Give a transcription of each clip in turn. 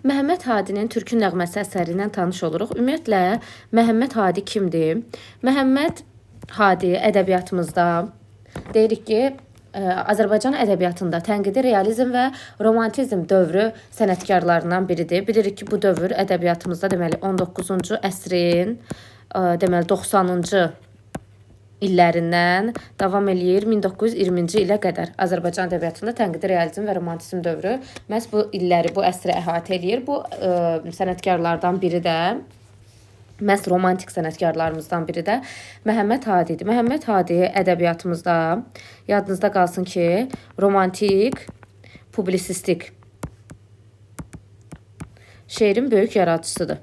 Məhəmməd Hadinin Türkün nəğməsi əsəri ilə tanış oluruq. Ümumiyyətlə, Məhəmməd Hadi kimdir? Məhəmməd Hadi ədəbiyyatımızda deyirik ki, Azərbaycan ədəbiyyatında tənqidi realizm və romantizm dövrü sənətkarlarından biridir. Bilirik ki, bu dövr ədəbiyyatımızda deməli 19-cu əsrin deməli 90-cı illərindən davam eləyir 1920-ci ilə qədər. Azərbaycan ədəbiyyatında tənqidi realizm və romantizm dövrü məhz bu illəri, bu əsri əhatə eləyir. Bu sənətkarlardan biri də məhz romantik sənətkarlarımızdan biri də Məhəmməd Hadidir. Məhəmməd Hadi ədəbiyyatımızda yadınızda qalsın ki, romantik, publisistik şeirin böyük yaradıcısıdır.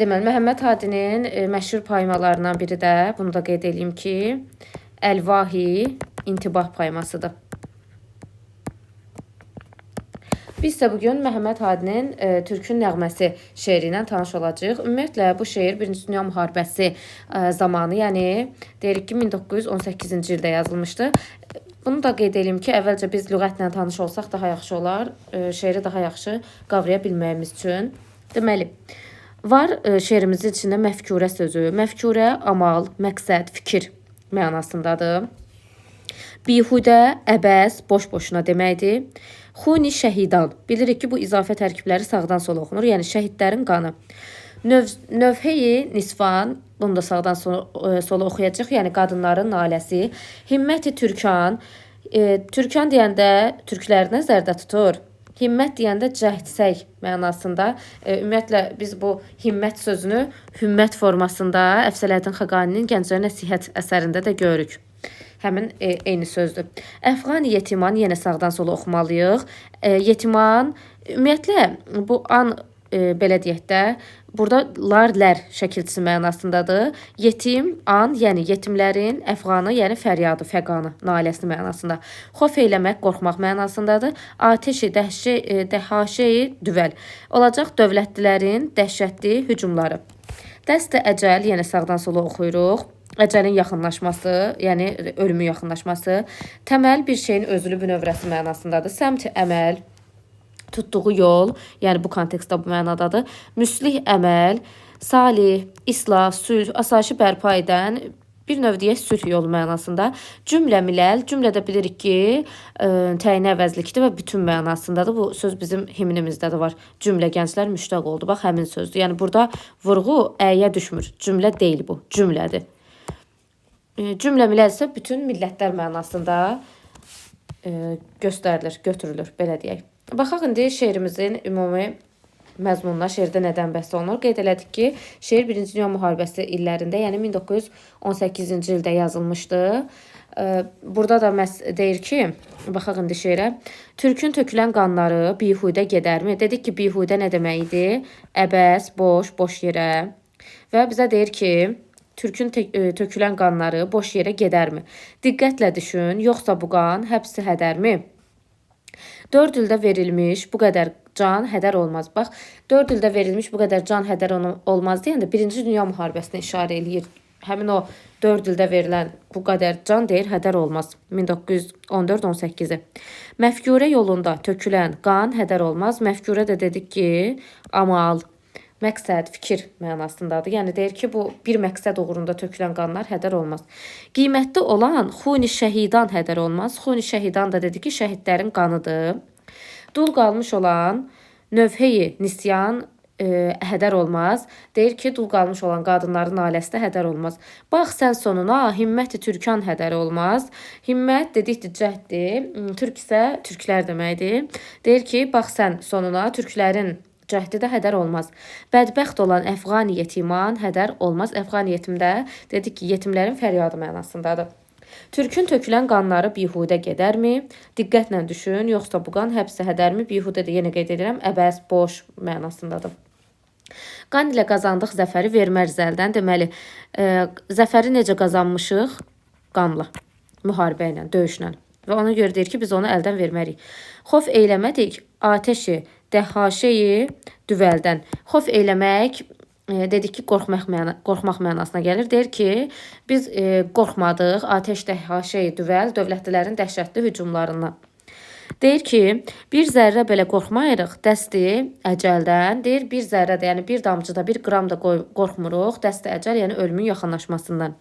Deməli, Məhəmməd Hadinin məşhur poemalarından biri də, bunu da qeyd edeyim ki, Əlvahi İntibah poemasıdır. Biz də bugün Məhəmməd Hadinin Türkün nəğməsi şeiri ilə tanış olacağıq. Ümumiyyətlə, bu şeir 1-ci Dünya müharibəsi zamanı, yəni deyirik ki, 1918-ci ildə yazılmışdı. Bunu da qeyd edeyim ki, əvvəlcə biz lüğətlə tanış olsaq daha yaxşı olar, şeiri daha yaxşı qavraya bilməyimiz üçün. Deməli, var şeirimizin içində məfkurə sözü. Məfkurə amal, məqsəd, fikir mənasındadır. Bihudə, əbəs, boş-boşuna deməkdir. Xuni şəhidan. Bilirik ki, bu izafə tərkibləri sağdan sola oxunur. Yəni, şəhidlərin qanı. Növhəyi nisvan. Bunu da sağdan sola oxuyacaq. Yəni, qadınların naləsi. Himməti türkan. Türkan deyəndə türkləri nəzərdə tutur. Himmət deyəndə cəhdsək mənasında. Ümumiyyətlə, biz bu himmət sözünü hümmət formasında Əfsələddin Xəqaninin Gənclərə Nəsihət əsərində də görürük. Həmin eyni sözdür. Əfqan yetiman yenə sağdan sola oxumalıyıq. Yetiman, ümumiyyətlə, bu an belə deyək də, burada lar-lər şəkilçisi mənasındadır. Yetim, an, yəni yetimlərin, əfqanı, yəni fəryadı, fəqanı, naləsi mənasında. Xof eyləmək, qorxmaq mənasındadır. Ateşi, dəhaşeyi, düvəl. Olacaq dövlətlilərin dəhşətli hücumları. Dəstə əcəl, yəni sağdan sola oxuyuruq. Əcəlin yaxınlaşması, yəni ölümün yaxınlaşması. Təməl bir şeyin özülü bünövrəsi mənasındadır. Səmt əməl, tutduğu yol, yəni bu kontekstdə bu mənadadır. Müslih əməl, salih, islah, sülh, asayişi bərpa edən bir növ deyək sülh yolu mənasında. Cümlə miləl, cümlədə bilirik ki, təyin əvəzlikdir və bütün mənasındadır. Bu söz bizim himnimizdə də var. Cümlə gənclər müştaq oldu. Bax, həmin sözdür. Yəni burada vurğu əyə düşmür. Cümlə deyil bu, cümlədir. Cümlə miləl isə bütün millətlər mənasında göstərilir, götürülür, belə deyək. Baxaq, indi şeirimizin ümumi məzmununa, şeirdə nədən bəhs olunur. Qeyd elədik ki, şeir 1-ci Dünya müharibəsi illərində, yəni 1918-ci ildə yazılmışdı. Burada da deyir ki, baxaq indi şeirə. Türkün tökülən qanları bihudə gedərmi? Dedik ki, bihudə nə deməkdir? Əbəs, boş, boş yerə. Və bizə deyir ki, Türkün tökülən qanları boş yerə gedərmi? Diqqətlə düşün, yoxsa bu qan həbsi hədərmi? 4 ildə verilmiş bu qədər can hədər olmaz. Bax, 4 ildə verilmiş bu qədər can hədər olmaz deyəndə 1-ci Dünya müharibəsinə işarə eləyir. Həmin o 4 ildə verilən bu qədər can deyir, hədər olmaz. 1914-18-i. Məfkurə yolunda tökülən qan hədər olmaz. Məfkurə də dedik ki, amal, məqsəd, fikir mənasındadır. Yəni, deyir ki, bu bir məqsəd uğrunda tökülən qanlar hədər olmaz. Qiymətli olan xuni şəhidan hədər olmaz. Xuni şəhidan da dedi ki, şəhidlərin qanıdır. Dul qalmış olan növhəyi nisyan hədər olmaz. Deyir ki, dul qalmış olan qadınların ailəsi də hədər olmaz. Bax, sən sonuna himməti türkan hədər olmaz. Himmət dedikdir cəhddir. Türk isə türklər deməkdir. Deyir ki, bax, sən sonuna türklərin cəhdi də hədər olmaz. Bədbəxt olan əfqan yetiman hədər olmaz. Əfqan yetimdə dedik ki, yetimlərin fəryadı mənasındadır. Türkün tökülən qanları bihudə gedərmi? Diqqətlə düşün, yoxsa bu qan həbsi hədərmi? Bihudə də yenə qeyd edirəm, əbəs, boş mənasındadır. Qan ilə qazandıq zəfəri vermər zəldən. Deməli, zəfəri necə qazanmışıq? Qanla, müharibə ilə, döyüşlə. Və ona görə deyir ki, biz onu əldən vermərik. Xof eyləmədik, ateşi, dəhaşeyi düvəldən. Xof eyləmək dedik ki qorxmaq mənasına gəlir. Deyir ki, biz qorxmadıq atəş dəhşəyi düvəl dövlətlilərin dəhşətli hücumlarından. Deyir ki, bir zərrə belə qorxmayırıq dəsti əcəldən. Deyir, bir zərrə də, yəni bir damcıda, bir qram da qorxmuruq dəsti əcəl, yəni ölümün yaxınlaşmasından.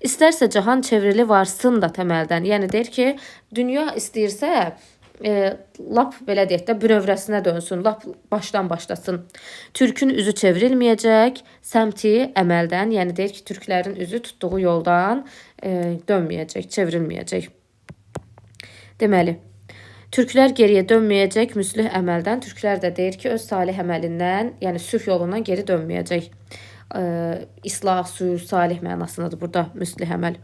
İstərsə cahan çevrili varsın da təməldən. Yəni deyir ki, dünya istəyirsə lap belə deyək də bünövrəsinə dönsün, lap başdan başlasın. Türkün üzü çevrilməyəcək, səmti əməldən, yəni deyir ki, türklərin üzü tutduğu yoldan dönməyəcək, çevrilməyəcək. Deməli, türklər geriyə dönməyəcək müslih əməldən. Türklər də deyir ki, öz salih əməlindən, yəni sülh yolundan geri dönməyəcək. İslah, sülh, salih mənasındadır burada müslih əməl.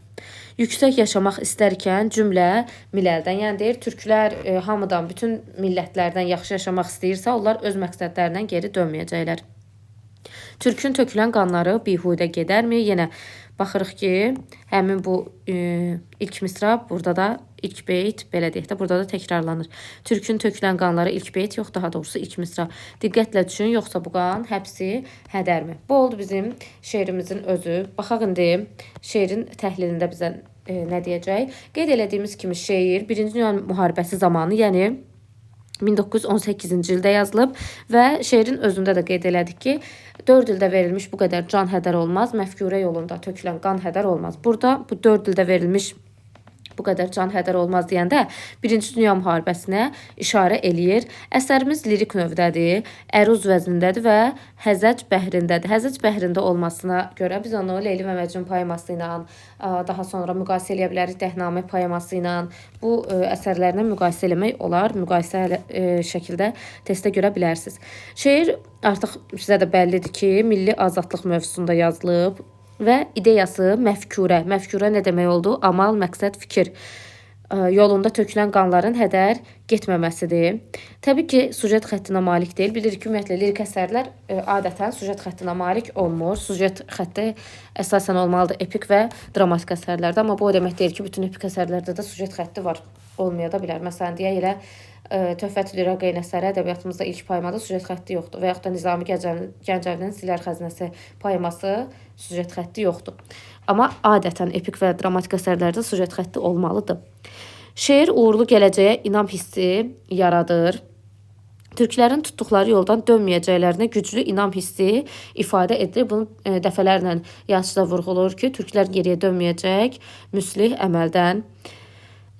Yüksək yaşamaq istərkən cümlə miləldən, yəni deyir, türklər hamıdan, bütün millətlərdən yaxşı yaşamaq istəyirsə, onlar öz məqsədlərindən geri dönməyəcəklər. Türkün tökülən qanları bihudə gedərmi? Yenə baxırıq ki, həmin bu ilk misra, burada da ilk beyt, belə deyək də, burada da təkrarlanır. Türkün tökülən qanları ilk beyt yox, daha doğrusu ilk misra. Diqqətlə düşün, yoxsa bu qan həbsi hədərmi? Bu oldu bizim şeirimizin özü. Baxaq indi şeirin təhlilində bizə nə deyəcək? Qeyd elədiyimiz kimi şeir 1-ci Dünya müharibəsi zamanı, yəni 1918-ci ildə yazılıb və şeirin özündə də qeyd elədik ki, 4 ildə verilmiş bu qədər can hədər olmaz, məfkurə yolunda tökülən qan hədər olmaz. Burada bu 4 ildə verilmiş bu qədər can hədər olmaz deyəndə 1-ci Dünya müharibəsinə işarə eləyir. Əsərimiz lirik növdədir, əruz vəznindədir və Həzəc bəhrindədir. Həzəc bəhrində olmasına görə biz onu Leyli və Məcnun poeması ilə, daha sonra müqayisə eləyə bilərik Dəhnamə poeması ilə. Bu əsərlərlə müqayisə eləmək olar, müqayisə şəkildə testə görə bilərsiniz. Şeir artıq sizə də bəllidir ki, milli azadlıq mövzusunda yazılıb. Və ideyası məfkurə. Məfkurə nə demək oldu? Amal, məqsəd, fikir. Yolunda tökülən qanların hədər getməməsidir. Təbii ki, sujet xəttinə malik deyil. Bilirik ki, ümumiyyətlə lirik əsərlər adətən sujet xəttinə malik olmur. Sujet xətti əsasən olmalıdır epik və dramatik əsərlərdə. Amma bu o demək deyil ki, bütün epik əsərlərdə də sujet xətti var. Olmaya da bilər. Məsələn, deyək elə Töhfətül İraqeyn əsəri ədəbiyyatımızda ilk poemada sujet xətti yoxdur. Və yaxud da Nizami Gəncəvinin Silər Xəzinəsi poeması sujet xətti yoxdur. Amma adətən epik və dramatik əsərlərdə sujet xətti olmalıdır. Şeir uğurlu gələcəyə inam hissi yaradır. Türklərin tutduqları yoldan dönməyəcəklərinə güclü inam hissi ifadə edilir. Bunu dəfələrlə yazıçıda vurğulur ki, türklər geriyə dönməyəcək müslih əməldən.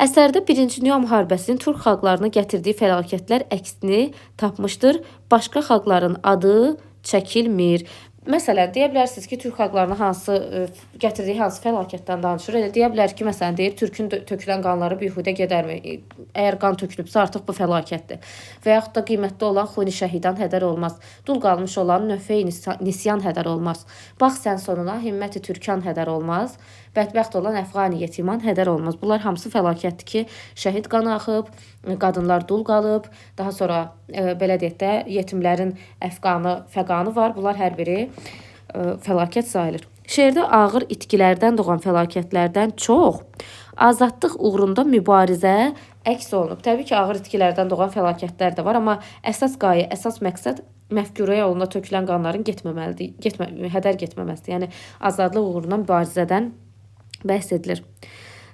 Əsərdə 1-ci Dünya müharibəsinin türk xalqlarına gətirdiyi fəlakətlər əksini tapmışdır. Başqa xalqların adı çəkilmir. Məsələn, deyə bilərsiniz ki, türk xalqlarına gətirdiyi hansı fəlakətdən danışır. Elə deyə bilər ki, məsələn, deyir, türkün tökülən qanları bihudə gedərmi? Əgər qan tökülübsə, artıq bu fəlakətdir. Və yaxud da qiymətli olan xuni şəhidan hədər olmaz. Dul qalmış olan nöfey nisyan hədər olmaz. Bax sən sonuna himməti türkan hədər olmaz. Bədbəxt olan əfqani yetiman hədər olmaz. Bunlar hamısı fəlakətdir ki, şəhid qanı axıb, qadınlar dul qalıb, daha sonra belə deyək də yetimlərin fəqanı var. Bunlar hər biri fəlakət sayılır. Şeirdə ağır itkilərdən doğan fəlakətlərdən çox azadlıq uğrunda mübarizə əks olunub. Təbii ki, ağır itkilərdən doğan fəlakətlər də var, amma əsas qayə, əsas məqsəd məfkurə yolunda tökülən qanların hədər getməməsidir. Yəni azadlıq uğruna mübarizədən bəhs edilir.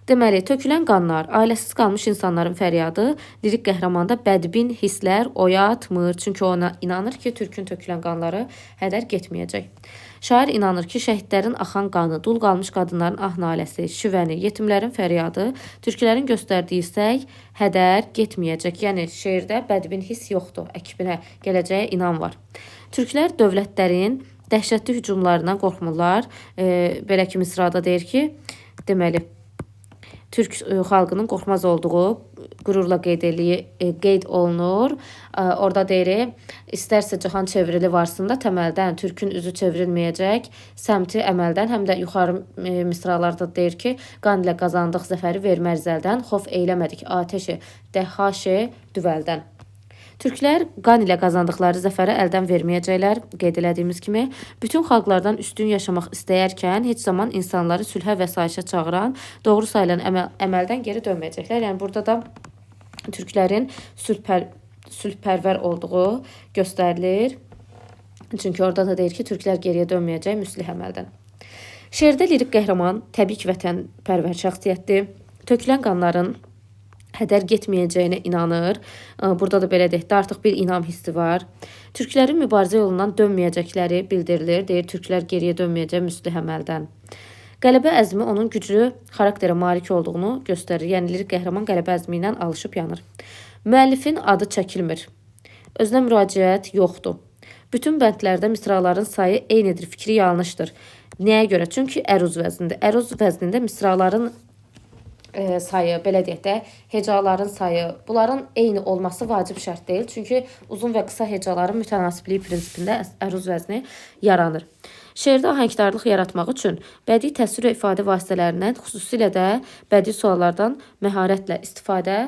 Deməli, tökülən qanlar, ailəsiz qalmış insanların fəryadı lirik qəhrəmanda bədbin hisslər oyatmır. Çünki ona inanır ki, türkün tökülən qanları hədər getməyəcək. Şair inanır ki, şəhidlərin axan qanı, dul qalmış qadınların ah naləsi, şüvəni, yetimlərin fəryadı, türklərin göstərdiyi səy hədər getməyəcək. Yəni, şeirdə bədbin hiss yoxdur, əkibinə gələcəyə inan var. Türklər dövlətlərin dəhşətli hücumlarından qorxmurlar. Belə ki, misrada deyir ki, deməli, Türk xalqının qorxmaz olduğu qürurla qeyd olunur. Orada deyir, istərsə cahan çevrili varsın da təməldən, türkün üzü çevrilməyəcək, səmti əməldən, həm də yuxarı misralarda deyir ki, qan ilə qazandıq zəfəri verməz əldən, xof eyləmədik atəşi dəhşəyi düvəldən. Türklər qan ilə qazandıqları zəfəri əldən verməyəcəklər, qeyd elədiyimiz kimi. Bütün xalqlardan üstün yaşamaq istəyərkən heç zaman insanları sülhə və sayışa çağıran, doğru sayılan əməldən geri dönməyəcəklər. Yəni, burada da türklərin sülhpərvər olduğu göstərilir. Çünki orada da deyir ki, türklər geriyə dönməyəcək müslih əməldən. Şeirdə lirik qəhrəman təbii ki, vətənpərvər şəxsiyyətdir. Tökülən qanların hədər getməyəcəyinə inanır. Burada da belə deyək də, artıq bir inam hissi var. Türklərin mübarizə yolundan dönməyəcəkləri bildirilir. Deyir, türklər geriyə dönməyəcək müslih əməldən. Qələbə əzmi onun güclü xarakterə malik olduğunu göstərir. Yəni, lirik qəhrəman qələbə əzmi ilə alışıb yanır. Müəllifin adı çəkilmir. Özünə müraciət yoxdur. Bütün bəndlərdə misraların sayı eynidir, fikri yanlışdır. Nəyə görə? Çünki əruz vəznində. Əruz vəznində misraların sayı, belə deyək də, hecaların sayı, bunların eyni olması vacib şərt deyil. Çünki uzun və qısa hecaların mütənasibliyi prinsipində əruz vəzni yaranır. Şeirdə ahəngdarlıq yaratmaq üçün bədii təsvir və ifadə vasitələrindən, xüsusilə də bədii suallardan məharətlə istifadə